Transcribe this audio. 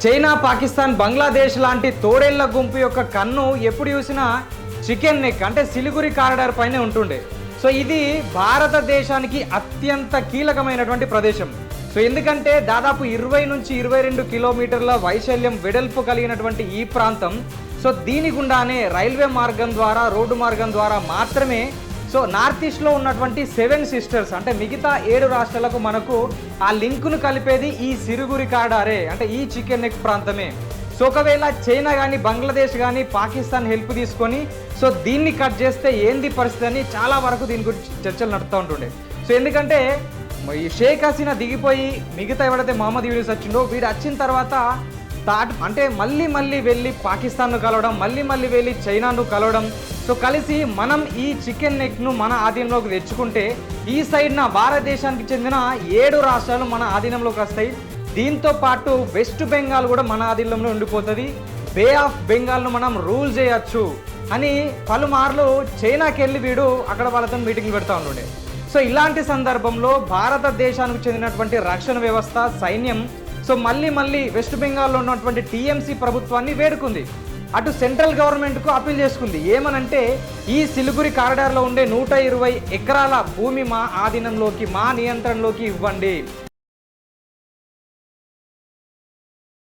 China, Pakistan, Bangladesh లాంటి తోడేళ్ల గుంపు యొక్క కన్ను ఎప్పుడు చూసినా చికెన్ నెక్ అంటే సిలిగురి కారిడార్ పైనే ఉంటుండే. సో ఇది భారతదేశానికి అత్యంత కీలకమైనటువంటి ప్రదేశం. సో ఎందుకంటే దాదాపు 20 నుంచి 22 కిలోమీటర్ల వైశాల్యం వెడల్పు కలిగినటువంటి ఈ ప్రాంతం, సో దీని గుండానే రైల్వే మార్గం ద్వారా, రోడ్డు మార్గం ద్వారా మాత్రమే సో నార్త్ ఈస్ట్లో ఉన్నటువంటి 7 సిస్టర్స్ అంటే మిగతా 7 రాష్ట్రాలకు మనకు ఆ లింకును కలిపేది ఈ సిరుగురి కారిడారే, అంటే ఈ చికెన్ నెక్ ప్రాంతమే. సో ఒకవేళ చైనా కానీ, బంగ్లాదేశ్ కానీ, పాకిస్తాన్ హెల్ప్ తీసుకొని సో దీన్ని కట్ చేస్తే ఏంది పరిస్థితి అని చాలా వరకు దీని గురించి చర్చలు నడుస్తూ ఉంటుండే. సో ఎందుకంటే ఈ షేక్ హసీనా దిగిపోయి మిగతా ఎవడైతే మహమ్మద్ యూనిస్ వచ్చిండో వీడు వచ్చిన తర్వాత అంటే మళ్ళీ వెళ్ళి పాకిస్తాన్ను కలవడం, మళ్ళీ వెళ్ళి చైనాను కలవడం. సో కలిసి మనం ఈ చికెన్ నెక్ను మన ఆధీనంలోకి తెచ్చుకుంటే ఈ సైడ్న భారతదేశానికి చెందిన 7 రాష్ట్రాలు మన ఆధీనంలోకి వస్తాయి. దీంతో పాటు వెస్ట్ బెంగాల్ కూడా మన ఆధీనంలో ఉండిపోతుంది. బే ఆఫ్ బెంగాల్ను మనం రూల్ చేయొచ్చు అని పలుమార్లు చైనాకి వెళ్ళి వీడు అక్కడ వాళ్ళతో మీటింగ్లు పెడతా ఉంటుండే. సో ఇలాంటి సందర్భంలో భారతదేశానికి చెందినటువంటి రక్షణ వ్యవస్థ, సైన్యం సో మళ్ళీ వెస్ట్ బెంగాల్లో ఉన్నటువంటి టీఎంసీ ప్రభుత్వాన్ని వేడుకుంది. అటు సెంట్రల్ గవర్నమెంట్కు అప్పీల్ చేసుకుంది. ఏమనంటే ఈ సిలిగురి కారిడార్లో ఉండే 120 ఎకరాల భూమి మా ఆధీనంలోకి, మా నియంత్రణలోకి ఇవ్వండి.